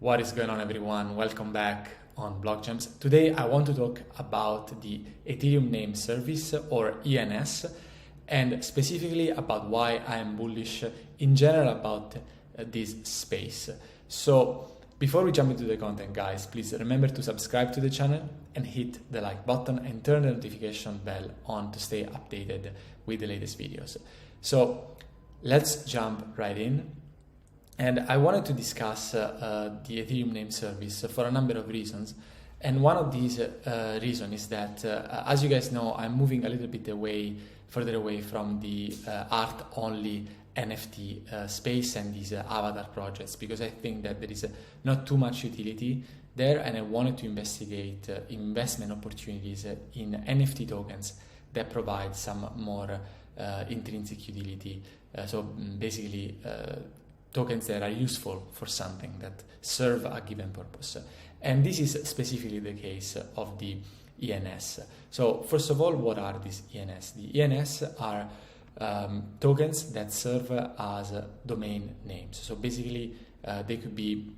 What is going on, everyone? Welcome back on Blockgems. Today I want to talk about the Ethereum name service, or ENS, and specifically about why I am bullish in general about this space. So before we jump into the content, guys, please remember to subscribe to the channel and hit the like button and turn the notification bell on to stay updated with the latest videos. So let's jump right in. And I wanted to discuss the Ethereum name service for a number of reasons. And one of these reasons is that, as you guys know, I'm moving a little bit further away from the art-only NFT space and these avatar projects, because I think that there is not too much utility there, and I wanted to investigate investment opportunities in NFT tokens that provide some more intrinsic utility. So basically, tokens that are useful for something, that serve a given purpose. And this is specifically the case of the ENS. So first of all, what are these ENS? The ENS are tokens that serve as domain names. So basically, they could be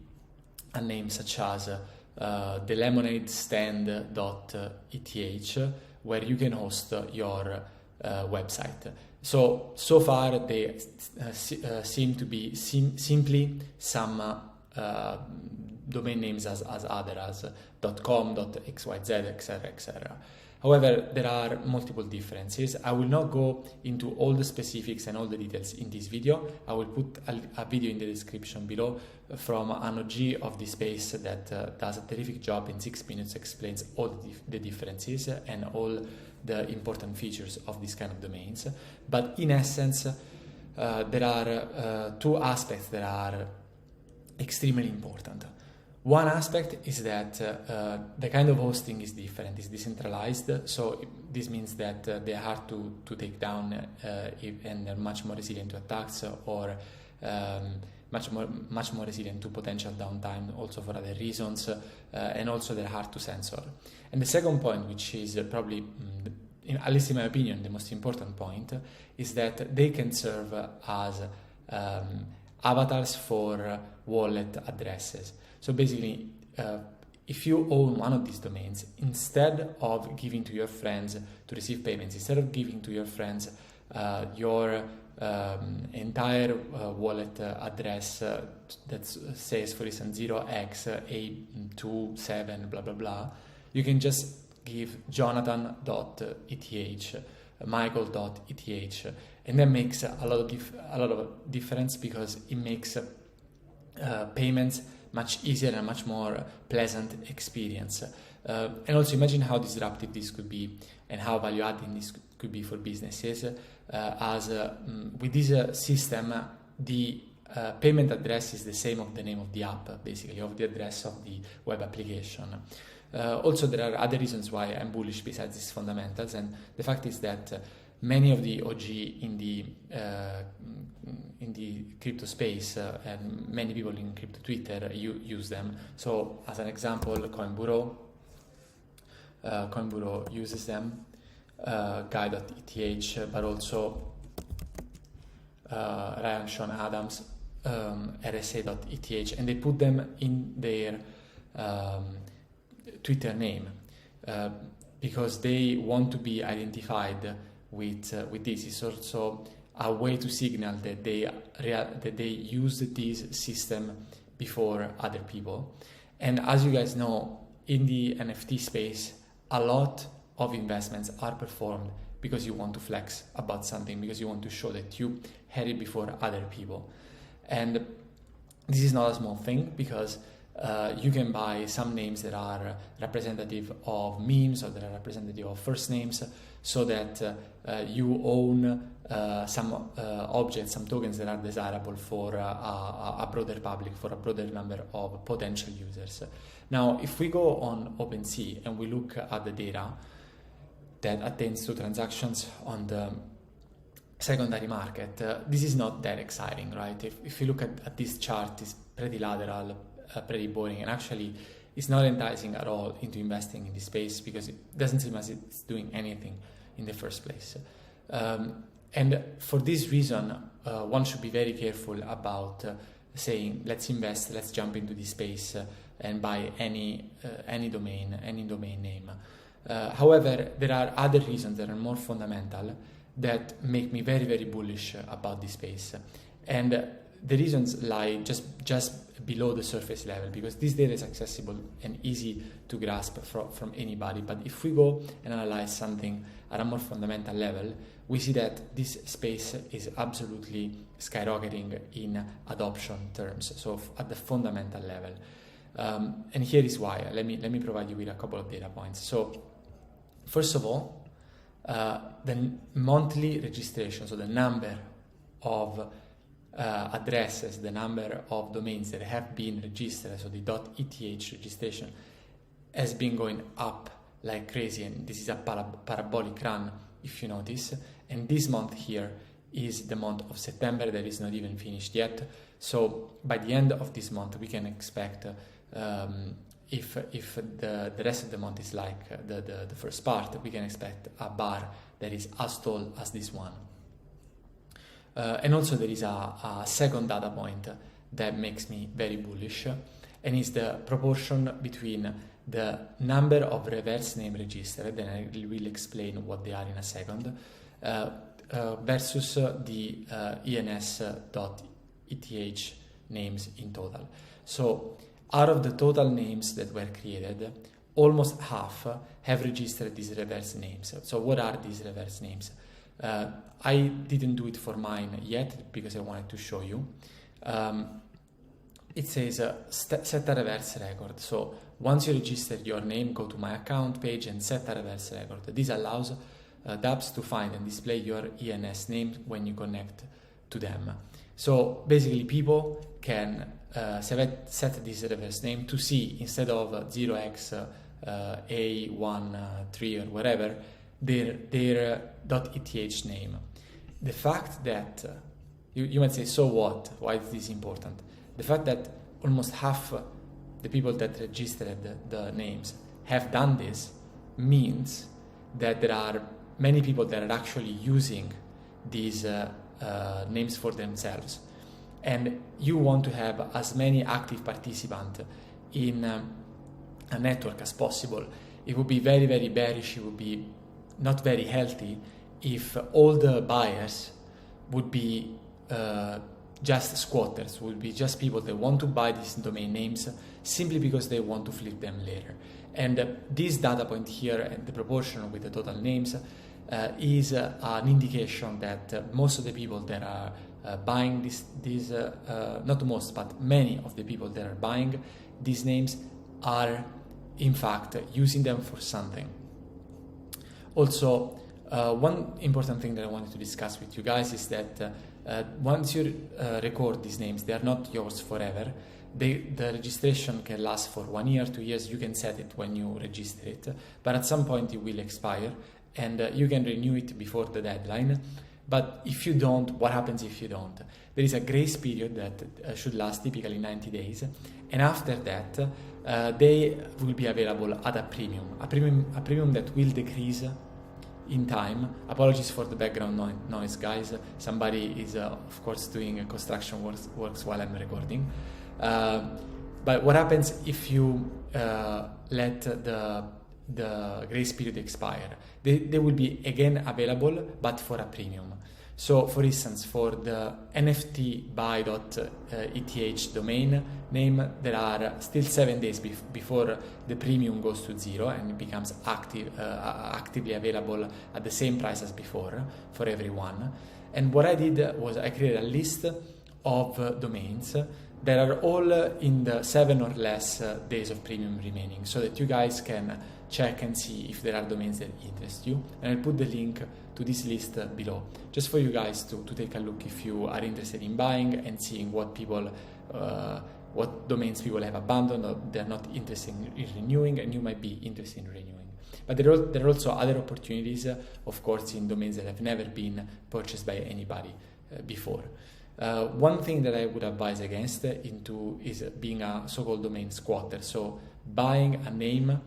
a name such as thelemonadestand.eth, where you can host your website. So far they seem to be simply some domain names as other as .com, .xyz, etc., etc. However, there are multiple differences. I will not go into all the specifics and all the details in this video. I will put a video in the description below from an OG of the space that does a terrific job. In 6 minutes explains all the differences and all the important features of this kind of domains. But in essence, there are two aspects that are extremely important. One aspect is that the kind of hosting is different, is decentralized. So this means that they are hard to take down and they're much more resilient to attacks, or much more resilient to potential downtime, also for other reasons, and also they're hard to censor. And the second point, which is probably, at least in my opinion, the most important point, is that they can serve as avatars for wallet addresses. So basically, if you own one of these domains, instead of giving to your friends to receive payments, instead of giving to your friends your entire wallet address that says, for instance, 0x827 blah blah blah, you can just give jonathan.eth, michael.eth, and that makes a lot of difference, because it makes payments much easier and much more pleasant experience. And also imagine how disruptive this could be and how value adding this could be for businesses, as with this system, the payment address is the same of the name of the app, basically, of the address of the web application. Also, there are other reasons why I'm bullish besides these fundamentals, and the fact is that many of the OG in the crypto space and many people in crypto Twitter use them. So as an example, Coinburo uses them, Guy.eth, but also Ryan Sean Adams, RSA.eth, and they put them in their Twitter name because they want to be identified with this. It's also a way to signal that they use this system before other people. And as you guys know, in the NFT space, a lot of investments are performed because you want to flex about something, because you want to show that you had it before other people. And this is not a small thing, because you can buy some names that are representative of memes, or that are representative of first names, so that you own some objects, some tokens that are desirable for a broader public, for a broader number of potential users. Now, if we go on OpenSea and we look at the data that attains to transactions on the secondary market, this is not that exciting, right? If you look at this chart, it's pretty lateral, pretty boring, and actually it's not enticing at all into investing in this space, because it doesn't seem as it's doing anything in the first place. And for this reason, one should be very careful about saying let's invest, let's jump into this space and buy any domain name. However, there are other reasons that are more fundamental that make me very, very bullish about this space, and the reasons lie just below the surface level, because this data is accessible and easy to grasp from anybody. But if we go and analyze something at a more fundamental level, we see that this space is absolutely skyrocketing in adoption terms, so at the fundamental level. And here is why. Let me provide you with a couple of data points. So first of all, the monthly registration, so the number of addresses, the number of domains that have been registered, so the .eth registration, has been going up like crazy, and this is a parabolic run, if you notice. And this month here is the month of September that is not even finished yet. So by the end of this month, we can expect, if the rest of the month is like the first part, we can expect a bar that is as tall as this one. And also there is a second data point that makes me very bullish, and is the proportion between the number of reverse name registered, and I will explain what they are in a second, versus the ENS.ETH names in total. So out of the total names that were created, almost half have registered these reverse names. So what are these reverse names? I didn't do it for mine yet because I wanted to show you. It says set a reverse record. So once you register your name, go to my account page and set a reverse record. This allows dApps to find and display your ENS name when you connect to them. So basically people can set this reverse name to see, instead of 0x A13 or whatever, their .eth name. The fact that, you might say, so what? Why is this important? The fact that almost half the people that registered the names have done this means that there are many people that are actually using these names for themselves. And you want to have as many active participants in a network as possible. It would be very, very bearish, it would be not very healthy if all the buyers would be just squatters, would be just people that want to buy these domain names simply because they want to flip them later. And this data point here, and the proportion with the total names, is an indication that most of the people that are buying these not most, but many of the people that are buying these names are in fact using them for something. Also, one important thing that I wanted to discuss with you guys is that once you record these names, they are not yours forever. The registration can last for 1 year, 2 years. You can set it when you register it, but at some point it will expire, and you can renew it before the deadline. But if you don't, what happens if you don't? There is a grace period that should last typically 90 days, and after that they will be available at a premium that will decrease in time. Apologies for the background noise, guys. Somebody is of course doing construction works while I'm recording. But what happens if you let the grace period expire? They will be again available, but for a premium. So for instance, for the NFT buy.eth domain name, there are still 7 days before the premium goes to zero and it becomes actively available at the same price as before for everyone. And what I did was I created a list of domains that are all in the 7 or less days of premium remaining, so that you guys can check and see if there are domains that interest you. And I'll put the link to this list below, just for you guys to take a look if you are interested in buying and seeing what domains people have abandoned or they're not interested in renewing, and you might be interested in renewing. But there are also other opportunities, of course, in domains that have never been purchased by anybody before. One thing that I would advise against is being a so-called domain squatter. So buying a name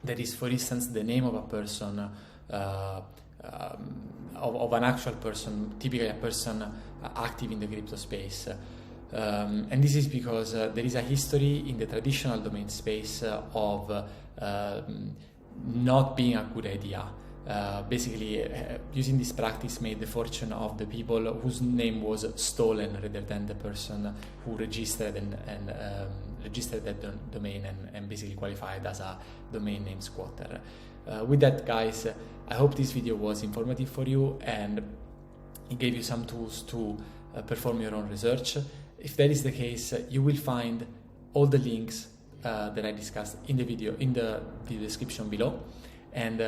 that is, for instance, the name of a person, of an actual person, typically a person active in the crypto space, And this is because there is a history in the traditional domain space of not being a good idea. Basically, using this practice made the fortune of the people whose name was stolen rather than the person who registered and registered that domain and basically qualified as a domain name squatter. With that, guys, I hope this video was informative for you and it gave you some tools to perform your own research. If that is the case, you will find all the links that I discussed in the video description below. And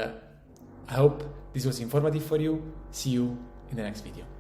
I hope this was informative for you. See you in the next video.